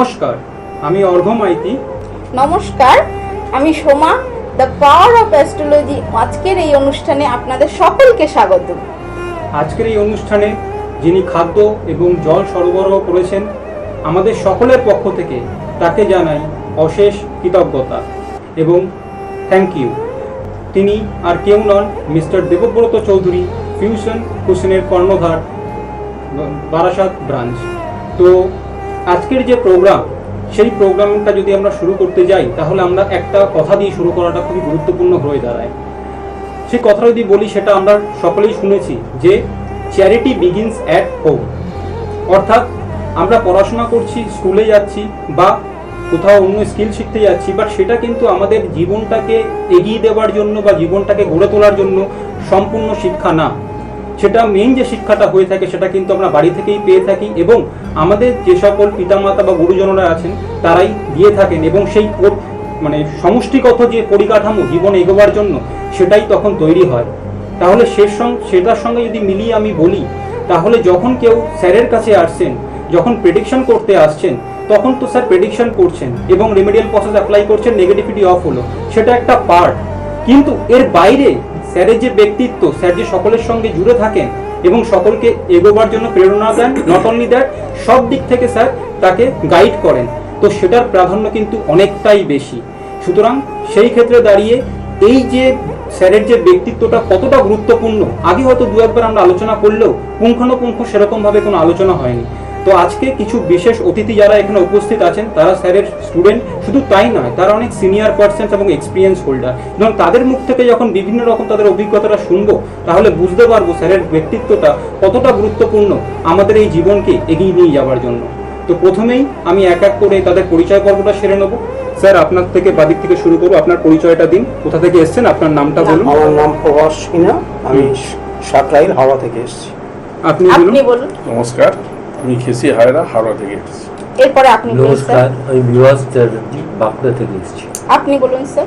নমস্কার, আমি অর্ঘ মাইতি। নমস্কার, আমি Soma. The power of astrology আজকের এই অনুষ্ঠানে আপনাদের সকলকে স্বাগত। আজকের এই অনুষ্ঠানে যিনি খাদ্য এবং জল সরবরাহ করেছেন আমাদের সকলের পক্ষ থেকে তাকে জানাই অশেষ কৃতজ্ঞতা এবং থ্যাংক ইউ। তিনি আর কেউ নন, মিস্টার দেবব্রত চৌধুরী, ফিউশন কুশনের কর্ণধার, বারাসাত ব্রাঞ্চ। তো আজকের যে প্রোগ্রাম, সেই প্রোগ্রামটা যদি আমরা শুরু করতে যাই তাহলে আমরা একটা কথা দিয়ে শুরু করাটা খুবই গুরুত্বপূর্ণ হয়ে দাঁড়ায়। সেই কথাটা যদি বলি, সেটা আমরা সকলেই শুনেছি যে চ্যারিটি বিগিনস অ্যাট হোম। অর্থাৎ আমরা পড়াশোনা করছি, স্কুলে যাচ্ছি বা কোথাও অন্য স্কিল শিখতে যাচ্ছি, বাট সেটা কিন্তু আমাদের জীবনটাকে এগিয়ে দেওয়ার জন্য বা জীবনটাকে গড়ে তোলার জন্য সম্পূর্ণ শিক্ষা না। সেটা মেইন যে শিক্ষাটা হয়ে থাকে সেটা কিন্তু আমরা বাড়ি থেকেই পেয়ে থাকি এবং আমাদের যে সকল পিতামাতা বা গুরুজনরা আছেন তারাই দিয়ে থাকেন, এবং সেই সমষ্টিগত যে পরিকাঠামো জীবন এগোবার জন্য সেটাই তখন তৈরি হয়। তাহলে সেটার সঙ্গে যদি মিলিয়ে আমি বলি, তাহলে যখন কেউ স্যারের কাছে আসছেন, যখন প্রেডিকশন করতে আসছেন, তখন তো স্যার প্রেডিকশন করছেন এবং রেমেডিয়াল প্রসেস অ্যাপ্লাই করছেন, নেগেটিভিটি অফ হলো, সেটা একটা পার্ট। কিন্তু এর বাইরে স্যারের যে ব্যক্তিত্ব, স্যার যে সকলের সঙ্গে জুড়ে থাকেন এবং সকলকে এগোবার জন্য প্রেরণা দেন, নট অনলি দ্যাট, সব দিক থেকে স্যার তাকে গাইড করেন, তো সেটার প্রাধান্য কিন্তু অনেকটাই বেশি। সুতরাং সেই ক্ষেত্রে দাঁড়িয়ে এই যে স্যারের যে ব্যক্তিত্বটা কতটা গুরুত্বপূর্ণ, আগে হয়তো দু একবার আমরা আলোচনা করলেও পুঙ্খানুপুঙ্খ সেরকমভাবে কোনো আলোচনা হয়নি। তো আজকে কিছু বিশেষ অতিথি যারা এখানে উপস্থিত আছেন তারা স্যারের স্টুডেন্ট, শুধু তাই নয়, তারা অনেক সিনিয়র পার্সন এবং এক্সপিরিয়েন্স হোল্ডার, এবং তাদের মুখ থেকে যখন বিভিন্ন রকম তাদের অভিজ্ঞতাটা শুনবো তাহলে বুঝতে পারবো স্যারের ব্যক্তিত্বটা কতটা গুরুত্বপূর্ণ আমাদের এই জীবনকে এগিয়ে নিয়ে যাওয়ার জন্য। তো প্রথমেই আমি এক এক করে তাদের পরিচয় পর্বটা সেরে নেবো। স্যার, আপনার থেকে বাদিক থেকে শুরু করবো, আপনার পরিচয়টা দিন, কোথা থেকে এসেছেন, আপনার নামটা বলুন। আমার নাম প্রভাস সিনহা, আমি সাকরাইল হাওড়া থেকে এসেছি। আপনি বলুন। নমস্কার, আমি খেসি হায়রা, হাওড়া থেকে এসেছি। এরপরে আপনি বলুন। নমস্কার, আমি বিভাস চ্যাটার্জি, বাঁকুড়া থেকে এসেছি। আপনি বলুন স্যার।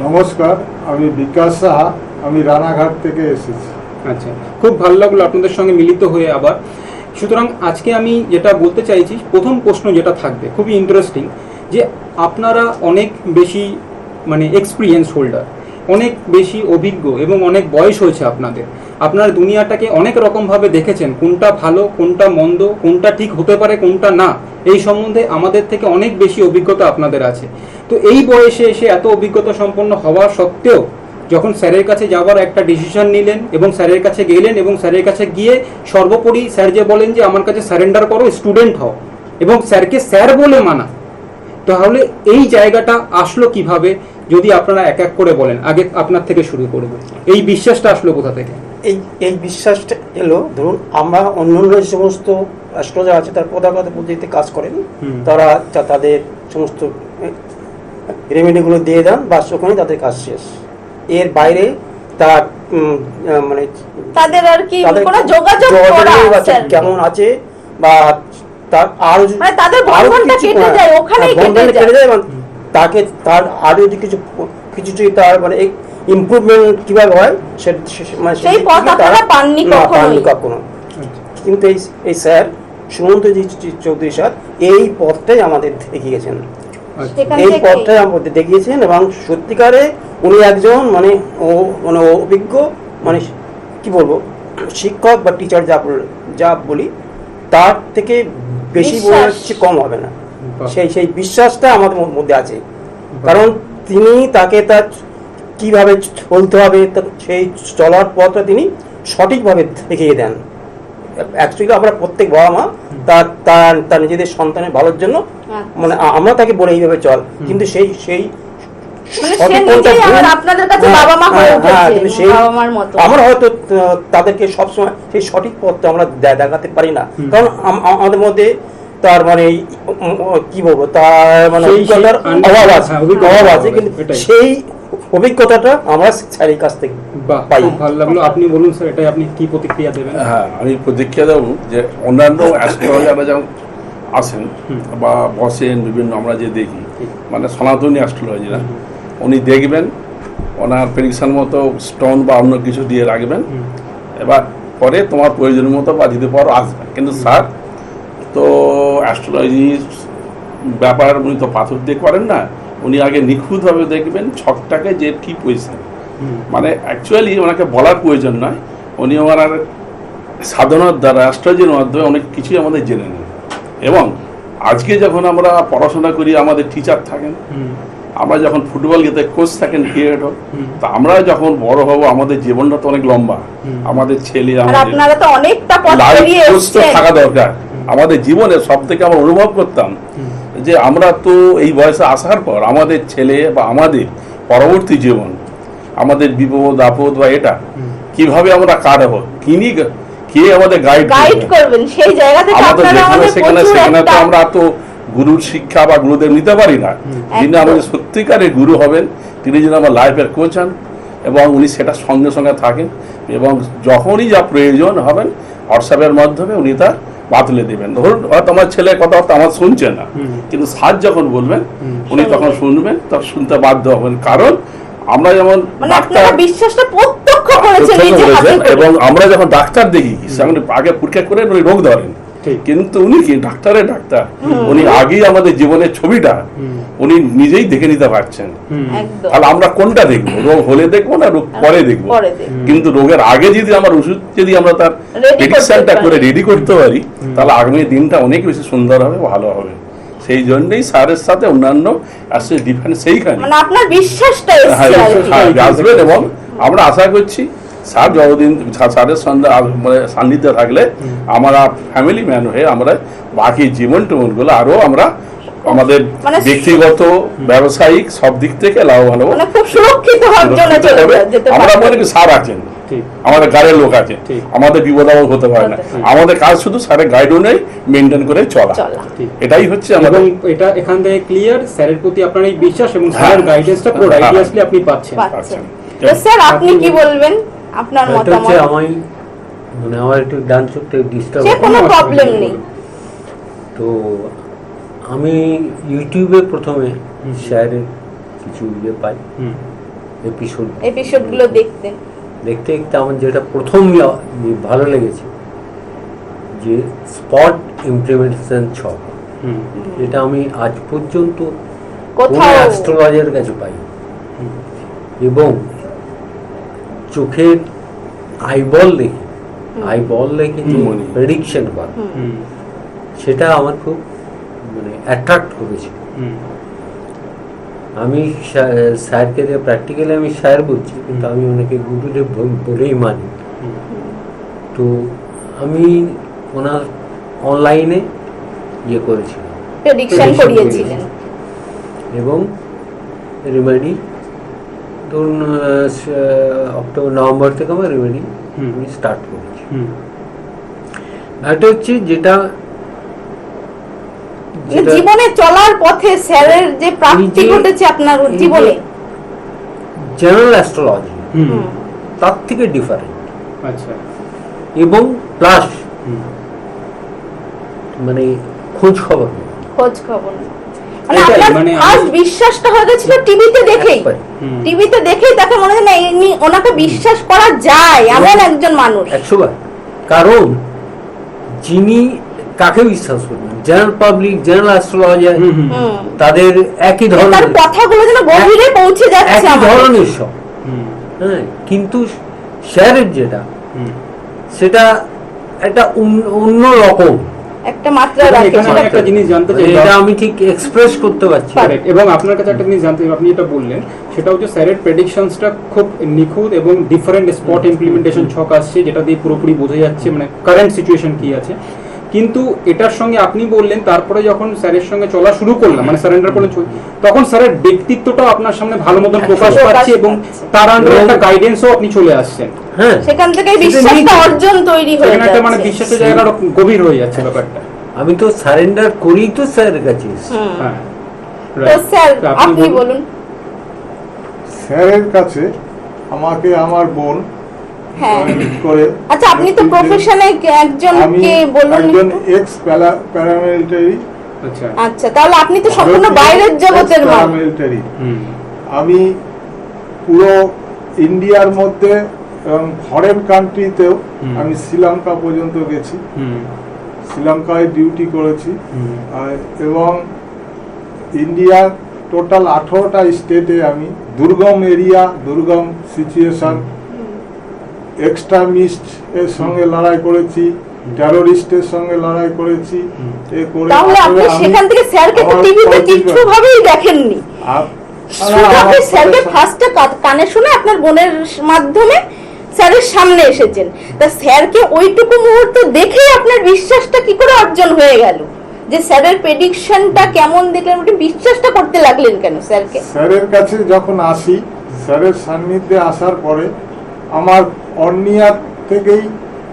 নমস্কার, আমি বিকাশ সাহা, আমি রানাঘাট থেকে এসেছি। আচ্ছা, খুব ভালো লাগলো আপনাদের সঙ্গে মিলিত হয়ে আবার। সুতরাং আজকে আমি যেটা বলতে চাইছি, প্রথম প্রশ্ন যেটা থাকবে খুবই ইন্টারেস্টিং, যে আপনারা অনেক বেশি এক্সপিরিয়েন্স হোল্ডার, অনেক বেশি অভিজ্ঞ এবং অনেক বয়স হয়েছে আপনাদের, আপনারা দুনিয়াটাকে অনেক রকমভাবে দেখেছেন, কোনটা ভালো কোনটা মন্দ, কোনটা ঠিক হতে পারে কোনটা না, এই সম্বন্ধে আমাদের থেকে অনেক বেশি অভিজ্ঞতা আপনাদের আছে। তো এই বয়সে এসে এত অভিজ্ঞতা সম্পন্ন হওয়া সত্ত্বেও যখন স্যারের কাছে যাওয়ার একটা ডিসিশন নিলেন এবং স্যারের কাছে গেলেন এবং স্যারের কাছে গিয়ে সর্বোপরি স্যার যে বলেন যে আমার কাছে সারেন্ডার করো, স্টুডেন্ট হও এবং স্যারকে স্যার বলে মানা, তাহলে এই জায়গাটা আসলো কিভাবে যদি আপনারা এক এক করে বলেন? আগে আপনার থেকে শুরু করব, এই বিশ্বাসটা আসলো কোথা থেকে? এই বিশ্বাসটা এলো, ধরুন আমরা অন্য যে সমস্ত অ্যাস্ট্রোলজার আছে তার প্রথাগত পদ্ধতিতে কাজ করেন, তারা তাদের সমস্ত রেমেডিগুলো দিয়ে দেন, বাস ওখানে তাদের কাজ শেষ। এর বাইরে তার তাদের আর কি কোনো যোগাযোগ করা কেমন আছে বা তার আরো তাদের বন্ধনটা কেটে যায়, ওখানেই কেটে যায়, এবং তাকে তার আরো যদি কিছু তার ইমপ্রুভমেন্ট কিভাবে হয় সেই পথ আপনারা পাননি কখনো। কিন্তু এই স্যার সুমন্তজি চৌধুরী স্যার এই পথটাই আমাদের দেখিয়েছেন, এই পথটাই আমাদের দেখিয়েছেন, এবং সত্যিকারে উনি একজন অভিজ্ঞ কি বলবো শিক্ষক বা টিচার যা বলি তার থেকে বেশি বলে কম হবে না। সেই বিশ্বাসটা আমাদের মধ্যে আছে, কারণ তিনি তাকে তার কিভাবে চলতে হবে সেই চলার পথটা তিনি সঠিকভাবে দেখিয়ে দেন। অ্যাকচুয়ালি আমরা প্রত্যেক বাবা মা তার নিজেদের সন্তানের ভালোর জন্য আমরা তাকে বলে এইভাবে চল, কিন্তু সেই আমরা হয়তো তাদেরকে সবসময় সেই সঠিক পথটা আমরা দেখাতে পারি না, কারণ আমাদের মধ্যে তার কি বলবো তার অভিজ্ঞতার অভাব আছে, কিন্তু সেই অভিজ্ঞতাটা আমরা স্যারের কাছ থেকে পাই। ভালো লাগলো, আপনি বলুন স্যার, এটাই আপনি কি প্রতিক্রিয়া দেবেন? হ্যাঁ, আমি প্রতিক্রিয়া দেবো যে অন্যান্য অ্যাস্ট্রোলজাররা যেমন আসেন বা বসেন বিভিন্ন, আমরা যে দেখি সনাতনী অ্যাস্ট্রোলজিরা, উনি দেখবেন ওনার প্রেডিকশন মতো স্টোন বা অন্য কিছু দিয়ে রাখবেন, এবার পরে তোমার প্রয়োজন মতো বা দিতে পারো আসবে। কিন্তু স্যার তো অ্যাস্ট্রোলজি ব্যাপার উনি তো পাথর দিয়ে করেন না, উনি আগে নিখুঁতভাবে দেখবেন ছকটাকে যে কি পজিশন, মানে অ্যাকচুয়ালি ওনাকে বলার প্রয়োজন নয়, উনি ওনার সাধনার দ্বারা অ্যাস্ট্রোলজির মাধ্যমে অনেক কিছুই আমাদের জেনে নেন। এবং আজকে যখন আমরা পড়াশোনা করি, আমাদের টিচার থাকেন, আমরা যখন ফুটবল গেতে কোচ থাকেন ক্রিকেটর, তা আমরা যখন বড় হব আমাদের জীবনটা তো অনেক লম্বা, আমাদের ছেলে আর আমাদের আপনারা তো অনেকটা পথ লাইফ পেরিয়ে কোচ তো এসেছেন। থাকা দরকার। আমাদের জীবনে সব থেকে আমরা অনুভব করতাম যে আমরা তো এই বয়সে আসার পর আমাদের ছেলে বা আমাদের পরবর্তী জীবন, আমাদের বিপদ আপদ বা এটা কিভাবে আমরা কাটাবো, কে আমাদের গাইড করবেন, সেই জায়গা থেকে আমাদের আপনারা যেখানে আমাদের সেখানে প্রচুর সেখানে তো একটা আমরা তো গুরুর শিক্ষা বা গুরুদেব নিতে পারি না। যিনি একদম। আমাদের সত্যিকারের গুরু হবেন, তিনি যেন আমার লাইফের কোচ হন এবং উনি সেটা সঙ্গে সঙ্গে থাকেন, এবং যখনই যা প্রয়োজন হবেন হোয়াটসঅ্যাপের মাধ্যমে উনি তা বাতলে দেবেন। ধরুন হয়তো আমার ছেলে কথাবার্তা আমার শুনছে না, কিন্তু স্যার যখন বলবেন উনি তখন শুনবেন, তখন শুনতে বাধ্য হবেন। কারণ আমরা যেমন মানে ডাক্তার আপনারা বিশ্বাসটা প্রত্যক্ষ করেছেন প্রত্যক্ষ নিজে হাতে করেছেন, করে। এবং আমরা যখন ডাক্তার দেখি সেখানে আগে পরীক্ষা করে উনি রোগ ধরেন, ঠিক। কিন্তু উনি কি ডাক্তারের ডাক্তার, উনি আগেই আমাদের জীবনের ছবিটা উনি নিজেই দেখে নিতে পারছেন। একদম তাহলে আমরা কোনটা দেখবো, রোগ হলে দেখবো না রোগ পরে দেখবো? পরে দেখবো। কিন্তু রোগের আগে যদি আমার ওষুধ যদি আমরা তার Ready করতে প্রেডিকশনটা পারি। করে রেডি করতে পারি, তাহলে আগামী দিনটা অনেক বেশি সুন্দর হবে, ভালো হবে। সেই জন্যই স্যারের সাথে অন্যান্য ডিফারেন্স সেইখানে মানে আপনার বিশ্বাসটা হ্যাঁ, এসছে আর কি। হ্যাঁ, আসবেন। এবং আমরা আশা করছি স্যার যতদিন স্যারের সঙ্গে মানে সান্নিধ্যে থাকলে আমরা ফ্যামিলি ম্যান হয়ে আমরা বাকি জীবন টোমনগুলো আরো আমরা আমাদের মানে ব্যক্তিগত ব্যবসায়িক সব দিক থেকে লাভবান হবো। মানে খুব সুরক্ষিত হওয়ার জন্য সুরক্ষিত চলে হবে। যেতে আমরা পারবেন। মনে করি স্যার আছেন, ঠিক। আমাদের গাড়ির লোক আছে, ঠিক। আমাদের বিপদ আপদ হতে পারে না, আমাদের কাজ শুধু স্যারের গাইড অনুযায়ী মেনটেন করে চলা, চলা। ঠিক। এটাই হচ্ছে এবং আমাদের এটা এখান থেকে ক্লিয়ার, স্যারের প্রতি আপনার এই বিশ্বাস এবং হ্যাঁ। স্যারের গাইডেন্সটা পুরো হ্যাঁ। রাইটিয়াসলি আপনি পাচ্ছেন। পাচ্ছেন। আচ্ছা। তো স্যার আপনি কি বলবেন, আপনার এটা হচ্ছে মতামত? আমি মানে আমার একটু ডান চোখটা ডিস্টার্ব, সে কোনো প্রবলেম নেই। তো আমি ইউটিউবে প্রথমে শেয়ারের কিছু ইয়ে পাই, এপিসোডগুলো দেখতেন। দেখতে দেখতে আমার যেটা প্রথম ভালো লেগেছে যে স্পট ইমপ্লিমেন্টেশন ছক, এটা আমি আজ পর্যন্ত কোনো কোথাও অ্যাস্ট্রোলজারের কাছে পাই, এবং চোখের আইবল দেখে যে প্রেডিকশন করা, সেটা আমার খুব মানে অ্যাট্রাক্ট করেছে। আমি স্যারকে প্র্যাকটিক্যালি আমি স্যার বলছি, কিন্তু আমি ওনাকে গুরুদেব বলেই মানি। তো আমি ওনার অনলাইনে ইয়ে করেছিলাম, প্রেডিকশন করিয়েছিলেন। এবং রেমেডি ধরুন অক্টোবর নভেম্বর থেকে আমার রেমেডি আমি স্টার্ট করেছি। এটা হচ্ছে যেটা জীবনে চলার পথে স্যারের যে প্রাপ্তি এই যে- ঘটেছে আপনার এই যে জীবনে, জেনারেল অ্যাস্ট্রোলজি তার থেকে ডিফারেন্ট, আচ্ছা। এবং প্লাস মানে খোঁজ খবর খোঁজ খবর মানে এটাই, আপনার মানে ফার্স্ট বিশ্বাসটা হয়ে গেছিল টিভিতে দেখেই। টিভিতে দেখেই তাকে মনে হয় না ইনি ওনাকে বিশ্বাস করা যায় এমন একজন মানুষ। 100 কারণ যিনি কাকে বিশ্বাস করবেন, জেনারেল পাবলিক, জেনারেল অ্যাস্ট্রোলজার, তাদের একই তার ধরনের কথাগুলো যেন গভীরে পৌঁছে যাচ্ছে একই আমাদের। ধরনের সব, হ্যাঁ, কিন্তু শেয়ারের যেটা সেটা একটা অন্য রকম, একটা মাত্রা এবং রাখে এখানে আমি একটা জিনিস জানতে চাই, এটা আমি ঠিক এক্সপ্রেস করতে পারছি না। Correct. এবং আপনার কাছে একটা জিনিস জানতে চাই, আপনি যেটা বললেন সেটা হচ্ছে স্যারের প্রেডিকশনসটা খুব নিখুঁত এবং ডিফারেন্ট স্পট ইমপ্লিমেন্টেশন ছক আসছে, যেটা দিয়ে পুরোপুরি বোঝা যাচ্ছে মানে কারেন্ট সিচুয়েশন কি আছে। কিন্তু এটার সঙ্গে আপনি বললেন তারপরে যখন স্যারের সঙ্গে চলা শুরু করলাম, মানে সারেন্ডার করলেন, তখন স্যারের ব্যক্তিত্বটাও আপনার সামনে ভালো মতন প্রকাশ পাচ্ছে এবং তার আন্ডারে একটা গাইডেন্সও আপনি চলে আসছেন। হ্যাঁ, সেখান থেকে সেটা বিশ্বাসটা নিয়ে- অর্জন তৈরি হয়ে সেখানে একটা মানে যাচ্ছে। বিশ্বাসের জায়গাটা গভীর হয়ে যাচ্ছে ব্যাপারটা। আমি তো সারেন্ডার করি তো স্যারের কাছে এসেছি। হ্যাঁ, তো right. স্যার তো আপনি বলুন। স্যারের কাছে আমাকে আমার বোন হ্যাঁ, করে আচ্ছা আপনি তো প্রফেশনে আমি একজনকে বলুন একজন একটু। এক্স প্যারামিলিটারি, আচ্ছা। আচ্ছা তাহলে আপনি তো সম্পূর্ণ বাইরের জগতের মানুষ। প্যারামিলিটারি। হুম। আমি পুরো ইন্ডিয়ার মধ্যে এবং ফরেন কান্ট্রিতেও আমি শ্রীলঙ্কা পর্যন্ত গেছি, হুম। শ্রীলঙ্কায় ডিউটি করেছি। হুম। এবং ইন্ডিয়ার টোটাল 18টা স্টেটে আমি দুর্গম এরিয়া, দুর্গম সিচুয়েশন, এক্সট্রিমিস্ট এর সঙ্গে লড়াই করেছি, টেরোরিস্টের সঙ্গে লড়াই করেছি। এ করে তাহলে আপনি তারপরে আমি সেখান থেকে স্যারকে তো আমার টিভিতে political- কিছু ভাবেই দেখেননি, আ- শুধু আপনি আমার স্যারকে political- ফার্স্টে কানে শুনে আপনার বোনের মাধ্যমে স্যারের সামনে এসেছেন। তা স্যারকে ওইটুকু মুহূর্তে দেখেই আপনার বিশ্বাসটা কি করে অর্জন হয়ে গেল, যে স্যারের প্রেডিকশনটা কেমন দেখলেন, আপনি বিশ্বাসটা করতে লাগলেন কেন স্যারকে? স্যারের কাছে যখন আসি, স্যারের সান্নিধ্যে আসার পরে আমার অর্নিয়ার থেকেই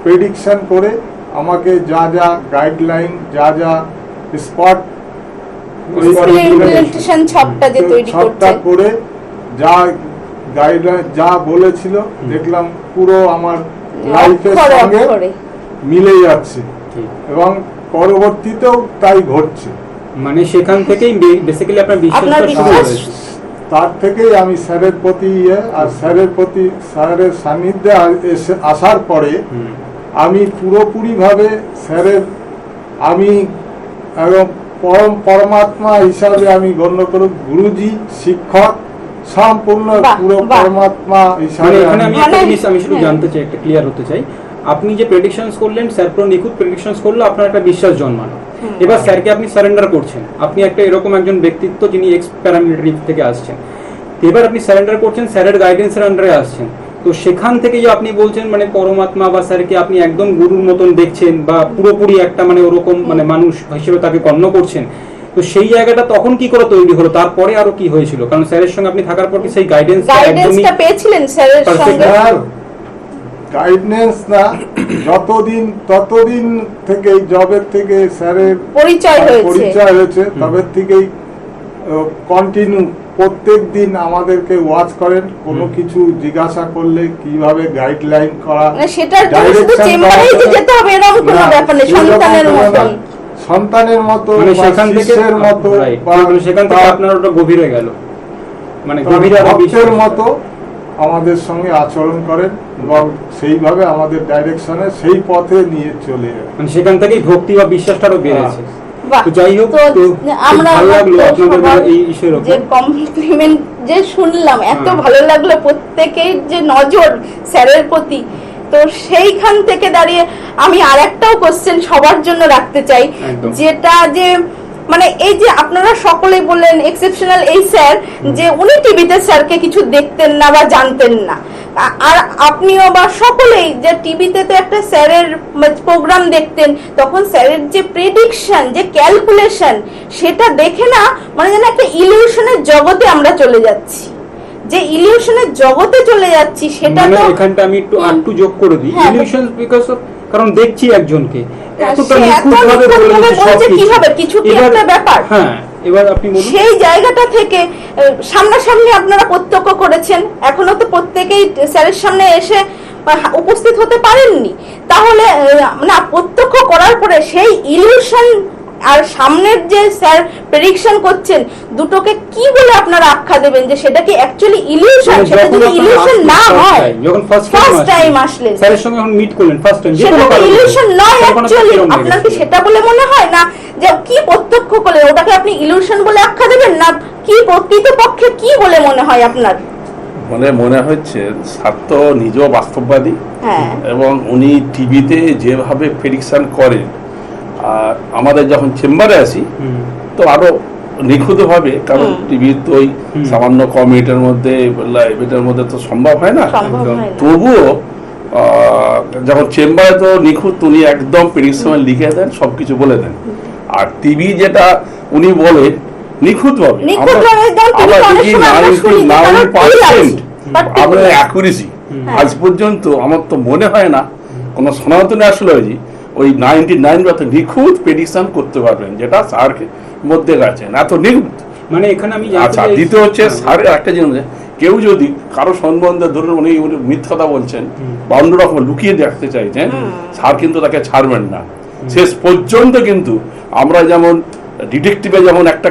প্রেডিকশন করে আমাকে যা যা গাইডলাইন, যা যা স্পট ইমপ্লিমেন্টেশন ছকটা যে তৈরি সবটা করছেন, করে যা গাইডলাইন যা বলেছিল দেখলাম পুরো আমার লাইফের অক্ষরে সঙ্গে অক্ষরে। মিলে যাচ্ছে ঠিক। এবং পরবর্তীতেও তাই ঘটছে। মানে সেখান থেকেই বেসিক্যালি আপনার আপনার বিশ্বাসটা শুরু বিশ্বাস- হয়েছে। তার থেকেই আমি স্যারের প্রতি আর স্যারের সান্নিধ্যে আসার পরে হুম। আমি পুরোপুরিভাবে স্যারের আমি একদম পরমাত্মা হিসাবে আমি গণ্য করি, গুরুজি, শিক্ষক, সম্পূর্ণ বাহ, পুরো বাহ। পরমাত্মা মানে হিসাবে এখানে আমি একটা মানে- জিনিস আমি শুধু হ্যাঁ। জানতে চাই, একটা ক্লিয়ার হতে চাই। আপনি যে প্রেডিকশনস করলেন, স্যার পুরো নিখুঁত প্রেডিকশনস করলো, আপনার একটা বিশ্বাস জন্মালো। এবার স্যারকে আপনি সারেন্ডার করছেন, আপনি একটা এরকম একজন ব্যক্তিত্ব যিনি এক্স প্যারামিলিটারি থেকে আসছেন, এবার আপনি সারেন্ডার করছেন, স্যারের গাইডেন্সের আন্ডারে আসছেন। তো সেখান থেকে যে আপনি বলছেন মানে পরমাত্মা বা স্যারকে আপনি একদম গুরুর মতন দেখছেন বা পুরোপুরি একটা মানে ওরকম মানে মানুষ হিসেবে তাকে গণ্য করছেন, তো সেই জায়গাটা তখন কি করে তৈরি হলো? তারপরে আরো কি হয়েছিল? কারণ স্যারের সঙ্গে আপনি থাকার পর কি সেই গাইডেন্সটা একদমই গাইডেন্সটা পেয়েছিলেন স্যারের Perfect. সঙ্গে? গাইডনেস না, ততদিন থেকে জবের থেকে স্যারের পরিচয় হয়েছে। পরিচয় হয়েছে, তবে থেকেই কন্টিনিউ প্রত্যেক দিন আমাদেরকে ওয়াচ করেন, কোনো কিছু জিজ্ঞাসা করলে কিভাবে গাইডলাইন করা, মানে সেটার জন্য শুধু direction চেম্বারেই করা যে যেতে হবে এরকম কোনো না, ব্যাপার নেই, সেরকম সন্তানের কোনো মতন। না। সন্তানের মতো মানে বা সেখান থেকে শিষ্যের মতো right, বা মানে সেখান থেকে আপনার ওটা গভীরে গেল, মানে গভীরে আরো ভক্তের বিশ্বাস। মতো আমাদের সঙ্গে আচরণ করেন এবং সেইভাবে আমাদের ডাইরেকশনে সেই পথে নিয়ে চলে যায়। মানে সেখান থেকেই ভক্তি বা বিশ্বাসটা আরো বেড়েছে। বাহ, তো যাই হোক, তো তো আমরা ভালো লাগলো তো আপনাদের সবার এই ইস্যুর যে উপর। কমপ্লিমেন্ট যে শুনলাম, এত হ্যাঁ। ভালো লাগলো প্রত্যেকের যে নজর স্যারের প্রতি। তো সেইখান থেকে দাঁড়িয়ে আমি আরেকটাও কোশ্চেন সবার জন্য রাখতে চাই, একদম। যেটা যে মানে এই যে আপনারা সকলেই বললেন এক্সেপশনাল এই স্যার, যে উনি টিভিতে স্যারকে কিছু দেখতেন না বা জানতেন না, আর আপনিও বা সকলেই যে টিভিতে তো একটা স্যারের প্রোগ্রাম দেখতেন, তখন স্যারের যে প্রেডিকশন, যে ক্যালকুলেশন, সেটা দেখে না মানে যেন একটা ইলিউশনের জগতে আমরা চলে যাচ্ছি, যে ইলিউশনের জগতে চলে যাচ্ছি সেটা মানে তো এখানটা আমি একটু যোগ করে দিই, হ্যাঁ, ইলিউশন বিকজ অফ, কারণ দেখছি একজনকে এতটা সে এত নিখুঁতভাবে বলে নিখুঁতভাবে দিচ্ছে বলছে, সবকিছু। কিভাবে কিছু কি এবার- একটা ব্যাপার। হ্যাঁ, এবার আপনি বলুন। সেই জায়গাটা থেকে সামনাসামনি আপনারা প্রত্যক্ষ করেছেন, এখনো তো প্রত্যেকেই স্যারের সামনে এসে উপস্থিত হতে পারেননি, তাহলে না প্রত্যক্ষ করার পরে সেই ইলিউশন আর সামনের যে স্যার প্রেডিকশন করছেন, দুটোকে কি বলে আপনারা আখ্যা দেবেন, যে সেটা কি অ্যাকচুয়ালি ইলিউশন? মানে সেটা যখন যদি আপনারা ইলিউশন আসলেন না first হয়, time, যখন ফার্স্ট ফার্স্ট টাইম আসলেন, স্যারের সঙ্গে যখন মিট করলেন ফার্স্ট টাইম, সেটা তো ইলিউশন নয় অ্যাকচুয়ালি, আপনার কি সেটা বলে মনে হয় না? যে কি প্রত্যক্ষ করলেন ওটাকে আপনি ইলিউশন বলে আখ্যা দেবেন, না কি প্রকৃতপক্ষে কি বলে মনে হয় আপনার? মানে মনে হচ্ছে স্যার তো নিজেও বাস্তববাদী, হ্যাঁ, এবং উনি টিভিতে যেভাবে প্রেডিকশন করেন, আর আমাদের যখন চেম্বারে আসি তো আরো নিখুঁতভাবে, কারণ টিভির তো ওই সামান্য কম মিনিটের মধ্যে লাইভের মধ্যে তো সম্ভব হয় না, সম্ভব হয় না। তবুও যখন চেম্বারে তো নিখুঁত, উনি একদম প্রেডিকশন লিখে দেন, সবকিছু বলে দেন। আর টিভি যেটা উনি বলেন নিখুঁতভাবে, নিখুঁতভাবে একদম TV তে অনেক সময় আমরা শুনি যে কারোর ভুল আছে, particular। আমরা অ্যাকুরেসি আজ পর্যন্ত আমার তো মনে হয় না কোনো সনাতন অ্যাস্ট্রোলজি ওই 99% নিখুঁত প্রেডিকশন করতে পারবেন, যেটা স্যার মধ্যে গেছেন এত নিখুঁত। মানে এখানে আমি জানতে আচ্ছা, চাই- দ্বিতীয় হচ্ছে স্যারের একটা জিনিস, কেউ যদি কারো সম্বন্ধে ধরুন উনি মিথ্যা কথা বলছেন বা অন্যরকম লুকিয়ে দেখতে চাইছেন, স্যার কিন্তু তাকে ছাড়বেন না শেষ পর্যন্ত। কিন্তু আমরা যেমন ডিটেকটিভে যেমন একটা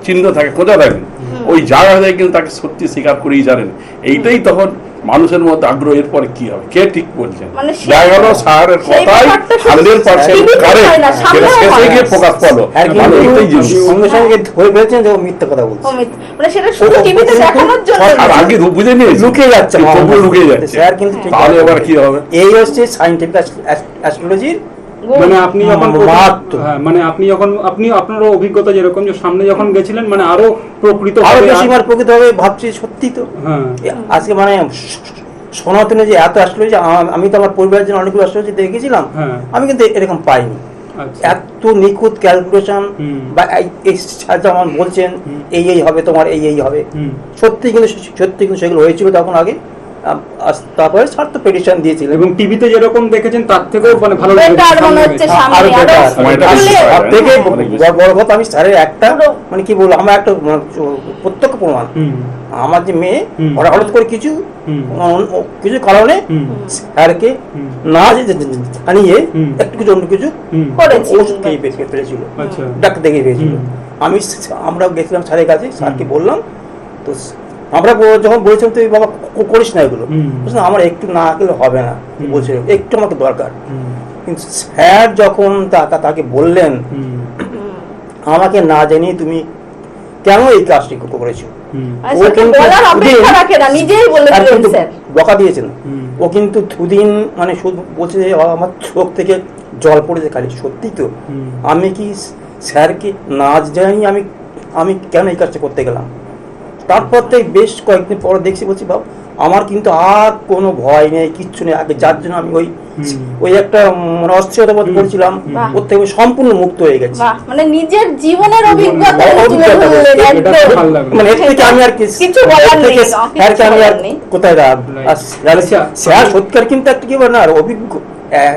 চিহ্ন থাকে, কোথা থাকে, ওই জায়গায় কিন্তু তাকে সত্যি স্বীকার করেই জানেন। এইটাই তখন মানুষের মধ্যে আগ্রহ। এরপরে কি হবে, কে ঠিক বলছেন, মানে সেই- দেখা গেল স্যারের সেই কথাই ব্যাপারটা শুধু 100% টিভিতে কারেক্ট, হয় না, সেটা সামনেও শেষে হয়। গিয়ে প্রকাশ পালো। আর মানুষ কিন্তু এইটাই জিনিস। সঙ্গে সঙ্গে ধরে ফেলছেন যে ও মিথ্যে কথা বলছে। মানে সেটা শুধু ও- ও- টিভিতে কিন্তু দেখানোর জন্য আর না। আগে বুঝে নিয়েছে, লুকিয়ে যাচ্ছে, তবু লুকিয়ে যাচ্ছে। স্যার কিন্তু ঠিক তাহলে আছে। আবার কি হবে? এই হচ্ছে সায়েন্টিফিক অ্যাস্ট্রোলজির মানে আপনি যখন মাহাত্ম্য। হ্যাঁ, মানে আপনি যখন আপনার অভিজ্ঞতা যেরকম যে সামনে যখন গেছিলেন মানে আরো প্রকৃত আরো বেশি মানে প্রকৃত হবে ভাবছি, সত্যি তো হ্যাঁ আজকে মানে সনাতনে যে এত অ্যাস্ট্রোলজি, আমি তো আমার পরিবারের জন্য অনেকগুলো অ্যাস্ট্রোলজি দেখেছিলাম, হ্যাঁ। আমি কিন্তু এরকম পাইনি। আচ্ছা এত নিখুঁত ক্যালকুলেশন হুম। বা এই যেমন বলছেন এই হবে তোমার, এই হবে, হুম। সত্যি কিন্তু সেগুলো হয়েছিল তখন আগে। তারপরে স্যার তো প্রেডিকশন দিয়েছিলেন। এবং টিভিতে যেরকম দেখেছেন তার থেকেও মানে ভালো Better মনে হচ্ছে সামনে, আরো আরো better। সময়টা আর বেশি সব হয়, থেকে অনেক বেশি। বড় কথা, আমি স্যারের একটা পুরো- মানে কি বলবো, আমার একটা প্রত্যক্ষ প্রমাণ। হুম আমার যে মেয়ে হুম। ওরা হঠাৎ করে কিছু হুম। কিছু কারণে হুম স্যারকে হুম। না জানিয়ে হুম। একটু কিছু অন্য কিছু হুম করেছি। ওষুধ খেয়ে ফেলেছিল, আচ্ছা ডাক্তার দেখে ফেলেছিল। হুম। আমরা গেছিলাম স্যারের কাছে, স্যারকে বললাম, তো আমরা যখন বলেছিলাম তুই বাবা করিস না এগুলো, হুম। বলছেন আমার একটু না গেলে হবে না, হুম। বলছে একটু আমাকে দরকার। হুম কিন্তু স্যার যখন তাকে বললেন হুম আমাকে না জানিয়ে তুমি কেন এই কাজটি করেছো, হুম আর ও স্যার তো কিন্তু বলার অপেক্ষা দুদিন- রাখে না, নিজেই বলে স্যার দিলেন কিন্তু স্যার। বকা দিয়েছেন। হুম। ও কিন্তু দুদিন মানে শুধু বলছে যে আমার চোখ থেকে জল পড়েছে খালি, সত্যি তো হুম। আমি কি স্যারকে না জানি আমি কেন এই কাজটা করতে গেলাম। তারপর থেকে বেশ কয়েকদিন পরে দেখছি, বলছি বাবা আমার কিন্তু আর কোনো ভয় নেই, কিচ্ছু নেই। আগে যার জন্য আমি ওই একটা মানে অস্থিরতা বোধ করছিলাম, বাহ। ওর থেকে সম্পূর্ণ মুক্ত হয়ে গেছি। বাহ, মানে নিজের জীবনের অভিজ্ঞতা অভিজ্ঞতা তুলে ধরলেন এটা একদম। খুব ভালো লাগলো। মানে এর থেকে আমি আর কিছু বলার নেই, থেকে কিছু স্যারকে আমি আর বলার নেই। কোথায় রাখব? আর আচ্ছা। স্যার সত্যিকার কিন্তু একটা কি বলে না, আর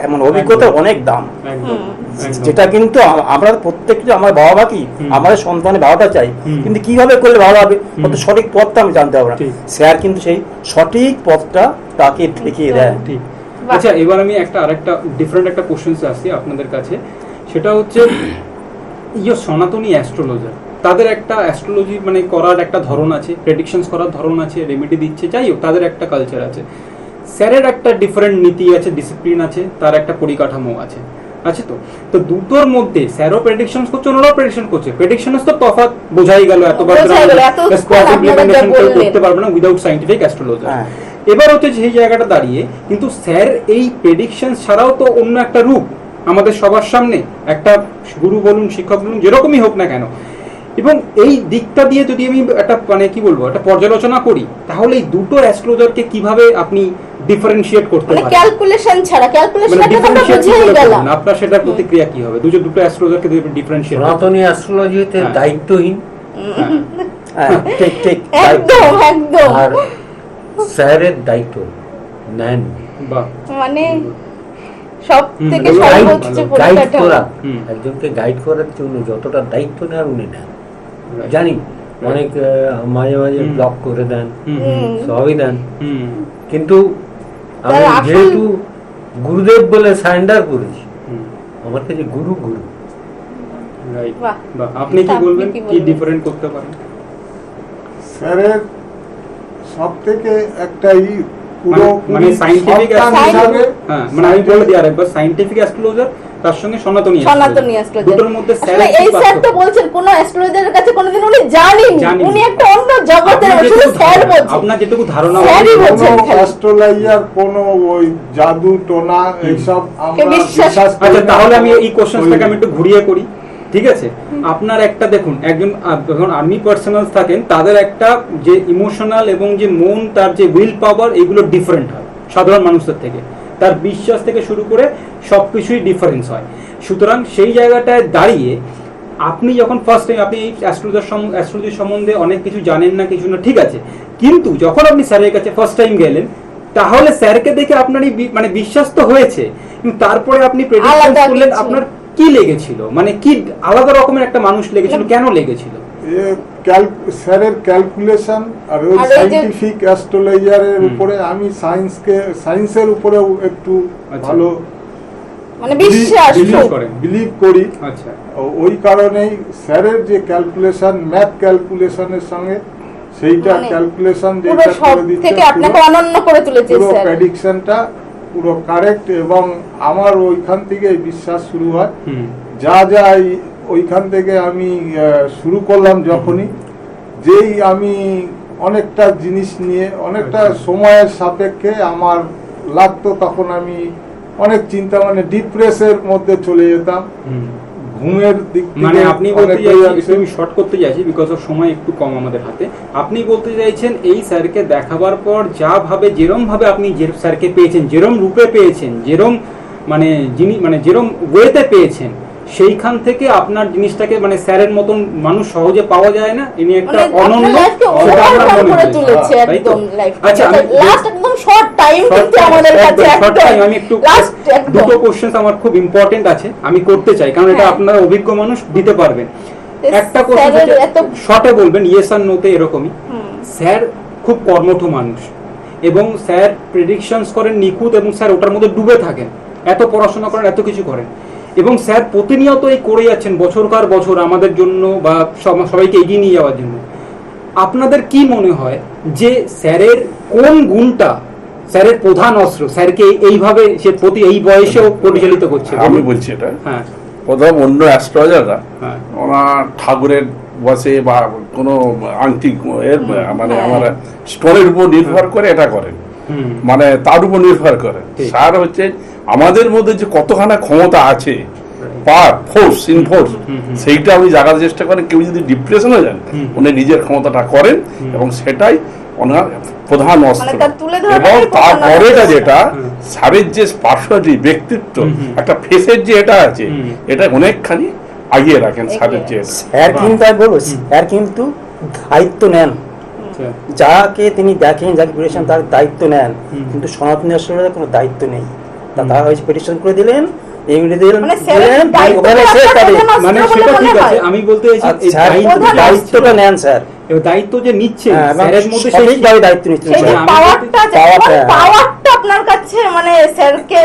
মানে অভিজ্ঞতার অনেক দাম, একদম একদম। যেটা কিন্তু আমরা প্রত্যেকটা আমার বাবা মা কি হুম। আমাদের সন্তানের ভালোটা চাই, হুম। কিন্তু কিভাবে করলে ভালো হবে হুম। অত সঠিক পথটা আমি জানতে পারবো না। ঠিক। স্যার কিন্তু সেই সঠিক পথটা তাকে দেখিয়ে দেয়। ঠিক। বাহ। আচ্ছা এবার আমি আরেকটা ডিফারেন্ট একটা কোশ্চেন আসছি আপনাদের কাছে, সেটা হচ্ছে ইয়ে সনাতনী অ্যাস্ট্রোলজার, তাদের একটা অ্যাস্ট্রোলজি মানে করার একটা ধরন আছে, প্রেডিকশনস করার ধরন আছে, রেমেডি দিচ্ছে, যাই হোক তাদের একটা কালচার আছে। স্যারের একটা ডিফারেন্ট নীতি আছে, ডিসিপ্লিন আছে, তার একটা পরিকাঠামো আছে, আছে তো। তো দুটোর মধ্যে স্যারও প্রেডিকশনস করছে, ওনারাও প্রেডিকশন করছে। প্রেডিকশনস তো তফাৎ বোঝাই গেল, এতবার বোঝাই গেল, এত ইমপ্লিমেন্টেশন কেউ বললেন। করতে পারবে না উইদাউট সাইন্টিফিক অ্যাস্ট্রোলজার। হ্যাঁ। এবার হচ্ছে সেই জায়গাটা দাঁড়িয়ে কিন্তু স্যার এই প্রেডিকশন ছাড়াও তো অন্য একটা রূপ আমাদের সবার সামনে, একটা গুরু বলুন শিক্ষক বলুন যেরকমই হোক না কেন, এবং এই দিকটা দিয়ে যদি আমি একটা মানে কি বলবো একটা পর্যালোচনা করি, তাহলে এই দুটো অ্যাস্ট্রোলজারকে কিভাবে আপনি ডিফারেন্সিয়েট করতে মানে পারেন, ক্যালকুলেশন ছাড়া, মানে ক্যালকুলেশনটা আমরা ডিফারেন্সিয়েট বুঝেই গেলাম। আপনার সেটার প্রতিক্রিয়া কি হবে? দুটো অ্যাস্ট্রোলজারকে ডিফারেন্সিয়েট সনাতনী অ্যাস্ট্রোলজিতে হ্যাঁ। দায়িত্বহীন, হ্যাঁ, ঠিক ঠিক একদম একদম। আর স্যারের দায়িত্ব নেন, বাহ মানে সব থেকে হুম, সর্বোচ্চ গাইড পরিকাঠামো। করা, হুম। একজনকে গাইড করার জন্য যতটা দায়িত্ব নেন উনি নেন। Right. জানি অনেক মাঝে মাঝে হুম। ব্লক করে দেন, হুম হুম। সবই দেন, হুম কিন্তু আমি তার আসল- যেহেতু গুরুদেব বলে সারেন্ডার করেছি, হুম আমার কাছে গুরু গুরু। রাইট। বাহ। বাহ, আপনি কি আপনি বলবেন, কি কি বলবেন? ডিফারেন্ট করতে পারেন? স্যারের সব থেকে একটা পুরো মানে সাইন্টিফিক সন্তান হিসাবে হ্যাঁ মানে আমি বলে দিই আরেকবার, সাইন্টিফিক অ্যাস্ট্রোলজার তার সঙ্গে সনাতনী সনাতনী astrologer। অ্যাস্ট্রোলজার। দুটোর মধ্যে আসলে স্যারের এই কি স্যার তো পার্থক্য? বলছেন কোন অ্যাস্ট্রোলজারের কাছে কোনোদিন উনি জানেননি, জানেননি। উনি একটা অন্য জগতের, আপনার শুধু যেটুকু স্যার ধারণা- বলছেন। আপনার যেটুকু ধারণা স্যারই বলছেন, বলছেন কোনো খালি। অ্যাস্ট্রোলজার কোনো ওই জাদু টোনা এইসব আমরা বিশ্বাস- বিশ্বাস করি আচ্ছা না। তাহলে আমি এই কোশ্চেনটাকে আমি ওই- একটু ঘুরিয়ে করি, ঠিক আছে? আপনার একটা দেখুন, একজন যখন আর্মি পার্সোনাল থাকেন তাদের একটা যে ইমোশনাল এবং যে মন, তার যে উইল পাওয়ার, এগুলো ডিফারেন্ট হয় সাধারণ মানুষদের থেকে, তার বিশ্বাস থেকে শুরু করে সবকিছুই ডিফারেন্স হয়। সুতরাং সেই জায়গাটায় দাঁড়িয়ে আপনি যখন ফার্স্ট টাইম আপনি এই অ্যাস্ট্রোলজি সম্বন্ধে অনেক কিছু জানেন না, কিছু না, ঠিক আছে, কিন্তু যখন আপনি স্যারের কাছে ফার্স্ট টাইম গেলেন, তাহলে স্যারকে দেখে আপনার মানে বিশ্বাস তো হয়েছে, কিন্তু তারপরে আপনি প্রেডিকশন আলাদা করলেন, কিছু। আপনার কি লেগেছিল, মানে কি আলাদা রকমের একটা মানুষ লেগেছিল, কেন লেগেছিল? স্যারের ক্যালকুলেশন আর ওই আর এই যে- সাইন্টিফিক অ্যাস্ট্রোলজারের হুম। উপরে আমি সায়েন্সের উপরেও একটু আচ্ছা। ভালো মানে বিশ্বাস বিশ্বাস খুব। করেন। বিলিভ করি। আচ্ছা ওই কারণেই স্যারের যে ক্যালকুলেশন, ম্যাথ ক্যালকুলেশনের সঙ্গে সেইটা মানে ক্যালকুলেশন পুরো যেটা সব করে দিচ্ছে থেকে আপনাকে অনন্য করে তুলেছে পুরো স্যার। প্রেডিকশনটা পুরো কারেক্ট, এবং আমার ওইখান থেকে বিশ্বাস শুরু হয়। হুম যা যা ওইখান থেকে আমি শুরু করলাম, যখনই যেই আমি অনেকটা জিনিস নিয়ে অনেকটা সময়ের সাপেক্ষে আমার লাগতো, তখন আমি অনেক চিন্তা মানে ডিপ্রেসের মধ্যে চলে যেতাম, হুম। ঘুমের দিক মানে থেকে আপনি বলতে অনেক হয়ে চাইছেন, যাচ্ছে। একটু আমি শর্ট করতে চাইছি বিকজ অফ সময় একটু কম আমাদের হাতে। আপনি বলতে চাইছেন এই স্যারকে দেখাবার পর যা ভাবে যেরম ভাবে আপনি যে স্যারকে পেয়েছেন, যেরম রূপে পেয়েছেন, যেরম মানে যিনি মানে যেরম ওয়েতে পেয়েছেন, সেইখান থেকে আপনার জিনিসটাকে মানে স্যারের মতন মানুষ সহজে পাওয়া যায় না, ইনি একটা মানে আপনার অনন্য, লাইফকে সেটা আমরা ওভারকাম মনে করে করি। তুলেছে তাই তো? একদম লাইফ। আচ্ছা, আমি লাস্ট একদম শর্ট টাইম কিন্তু আমাদের কাছে short একদম time, আমি একটু লাস্ট একদম দুটো কোশ্চেন আমার খুব ইম্পর্টেন্ট আছে, আমি করতে চাই, কারণ এটা হ্যাঁ। আপনারা অভিজ্ঞ মানুষ দিতে পারবেন। একটা কোশ্চেন স্যারের এত শর্টে বলবেন, ইয়েস আর নোতে এরকমই। স্যার খুব কর্মঠ মানুষ এবং স্যার প্রেডিকশনস করেন নিখুঁত, এবং স্যার ওটার মধ্যে ডুবে থাকেন, এত পড়াশোনা করেন, এত কিছু করেন, এবং স্যার প্রতিনিয়ত এই করে যাচ্ছেন বছরকার বছর আমাদের জন্য বা সবাইকে এগিয়ে নিয়ে যাওয়ার জন্য। আপনাদের কি মনে হয় যে স্যারের কোন গুণটা স্যারের প্রধান অস্ত্র, স্যারকে এইভাবে সে এই বয়সেও পরিচালিত করছে? আমি বলছি এটা, হ্যাঁ প্রথম অন্য অ্যাস্ট্রোলজাররা হ্যাঁ ওনার ঠাকুরের বসে বা কোনো আংটি এর মানে আমার স্টোনের উপর নির্ভর করে এটা করেন, হুম মানে তার উপর নির্ভর করেন। ঠিক। স্যার হচ্ছে আমাদের মধ্যে যে কতখানা ক্ষমতা আছে, পাওয়ার ফোর্স ইনফোর্স, সেইটা উনি জাগার চেষ্টা করেন। কেউ যদি ডিপ্রেশনে যান, উনি নিজের ক্ষমতাটা করেন, এবং সেটাই ওনার প্রধান অস্ত্র। তার তুলে ধরাটাই এবং প্রধান তারপরেটা অস্ত্র। যেটা স্যারের যে পার্সোনালিটি, ব্যক্তিত্ব, একটা ফেসের যে এটা আছে, এটা অনেকখানি আগিয়ে রাখেন স্যারের যে। স্যার কিন্তু আমি বলবো, স্যার কিন্তু দায়িত্ব নেন, আচ্ছা যাকে তিনি দেখেন, যাকে প্রেডিকশন তার দায়িত্ব নেন, কিন্তু সনাতনী অ্যাস্ট্রোলজার কোনো দায়িত্ব নেই। তারা হয়েছে প্রেডিকশন করে দিলেন, এমনি দিলেন, মানে স্যারের দিলেন, দায়িত্ব ওখানে শেষ তাদের। মানে বলে সেটা মনে ঠিক আছে, হয়। আমি বলতে চাইছি এই স্যার দায়িত্বটা নেন স্যার, এবার দায়িত্ব যে নিচ্ছে হ্যাঁ, এবং স্যারের মধ্যে সেই সঠিকভাবে দায়িত্ব নিচ্ছেন সেই যে স্যার। আমি পাওয়ারটা পাওয়ারটা, হ্যাঁ। পাওয়ারটা আপনার কাছে মানে স্যারকে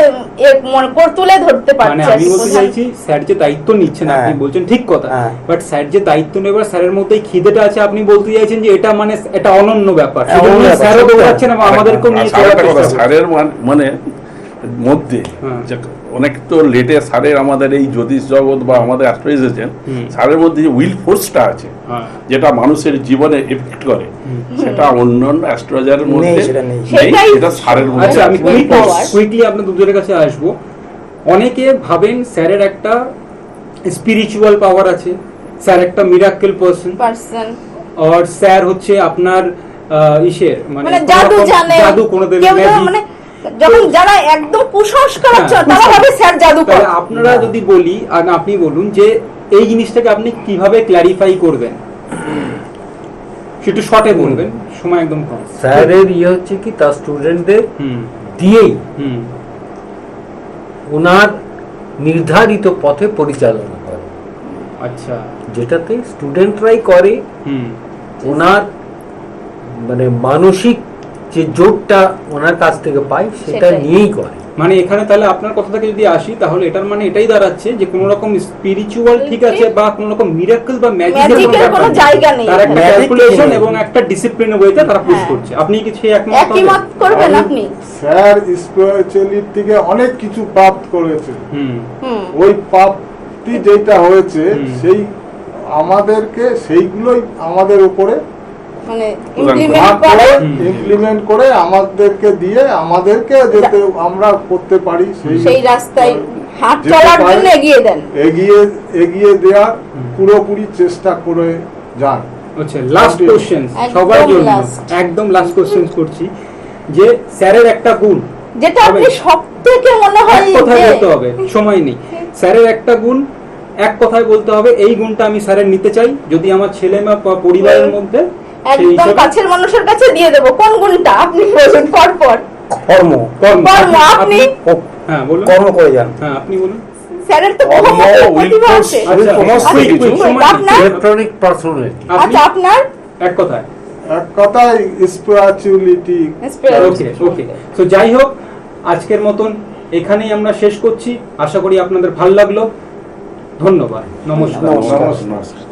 মনে করে তুলে ধরতে মানে পারছে আমি বলতে চাইছি স্যার যে দায়িত্ব নিচ্ছেন, আপনি হ্যাঁ। বলছেন ঠিক কথা, হ্যাঁ। বাট স্যার যে দায়িত্ব নেবার স্যারের মধ্যে এই খিদেটা আছে, আপনি বলতে চাইছেন যে এটা মানে এটা অনন্য ব্যাপার, হ্যাঁ, অনন্য ব্যাপার, স্যারও সত্যি দৌড়াচ্ছেন এবং আমাদেরকেও নিয়ে আর চলার একটা কথা, চেষ্টা করছেন। স্যারের মানে মধ্যে হ্যাঁ। যে অনেক তো লেটে স্যারের আমাদের এই জ্যোতিষ জগৎ বা আমাদের অ্যাস্ট্রোলজার স্যারের মধ্যে যে উইল ফোর্সটা আছে, হ্যাঁ। যেটা মানুষের জীবনে এফেক্ট করে, সেটা অন্যান্য অ্যাস্ট্রোলজারের মধ্যে নেই, সেটা নেই। নেই, সেটাই- সেটা স্যারের মধ্যে আচ্ছা, আমি আছে। will power। কুইকলি আপনার দুজনের কাছে আসবো। অনেকে ভাবেন স্যারের একটা স্পিরিচুয়াল পাওয়ার আছে, স্যার একটা মিরাক্কেল পারসন, আর স্যার হচ্ছে আপনার ইসের মানে কোনো জাদু রকম জানে, জাদু কোনো দেবেন কেউ magic। মানে যখন যারা একদম কুসংস্কার আছে হ্যাঁ, তারা ভাবে স্যার জাদু করে। তাহলে আপনারা যদি বলি, আর আপনি বলুন যে এই জিনিসটাকে আপনি কিভাবে ক্ল্যারিফাই করবেন, সেটা শর্টে বলবেন, সময় একদম কম। স্যারের ইয়ে হচ্ছে কি তার স্টুডেন্টদের হুম দিয়েই হুম ওনার নির্ধারিত পথে পরিচালনা করে, আচ্ছা যেটাতে স্টুডেন্টরাই করে। হুম ওনার মানে মানসিক যে জোরটা ওনার কাছ থেকে পায় সেটা সেটাই। নিয়েই করে। মানে এখানে তাহলে আপনার কথা থেকে যদি আসি, তাহলে এটার মানে এটাই দাঁড়াচ্ছে যে কোনো রকম স্পিরিচুয়াল ঠিক আছে বা কোনো রকম মিরাকল বা ম্যাজিকের কোনো জায়গা নেই তার একটা Magic ক্যালকুলেশন নেই। এবং একটা ডিসিপ্লিনের ওয়েতে তারা পুশ হ্যাঁ। করছে। আপনি কি সেই একমত একই হবেন? মত করবেন আমি- আপনি? স্যার স্পিরিচুয়ালিটি থেকে অনেক কিছু প্রাপ্ত করেছে। হুম হুম ওই প্রাপ্তি যেটা হয়েছে, হুম। সেই আমাদেরকে সেইগুলোই আমাদের উপরে মানে প্রদান ইমপ্লিমেন্ট ভাগ করে করে হুম। ইমপ্লিমেন্ট করে আমাদেরকে দিয়ে আমাদেরকে যাতে আমরা করতে পারি সেই রাস্তায় হাত যেতে চলার পারে। জন্য এগিয়ে দেন। এগিয়ে দেওয়ার পুরোপুরি চেষ্টা করে যান। আচ্ছা, লাস্ট Continue. কোশ্চেন একদম সবার জন্য, last। একদম লাস্ট কোশ্চেন করছি যে স্যারের একটা গুণ, যেটা আপনি হবে। সব থেকে মনে হয় এক কথায় যে বলতে হবে, সময় নেই। স্যারের একটা গুণ এক কথায় বলতে হবে, এই গুণটা আমি স্যারের নিতে চাই, যদি আমার ছেলে বা পরিবারের মধ্যে সেই একদম হিসাবে- কাছের মানুষের কাছে দিয়ে দেবো। কোন গুণটা আপনি বলুন পরপর। কর্ম, কর্ম। কর্ম, আপনি হ্যাঁ বলুন, কর্ম করে যান। হ্যাঁ আপনি বলুন। স্যারের তো কর্ম, বহুমুখী will প্রতিভা force, আছে। আচ্ছা, সমস্ত quick, কিছু। quick, সময় নেই। আপনার? Electronic personality. আপনি আচ্ছা, আপনার এক কথায়। এক কথায় স্পিরিচুয়ালিটি। ওকে ওকে, তো যাই হোক, আজকের মতন এখানেই আমরা শেষ করছি। আশা করি আপনাদের ভালো লাগলো। ধন্যবাদ, নমস্কার। নমস্কার। নমস্কার।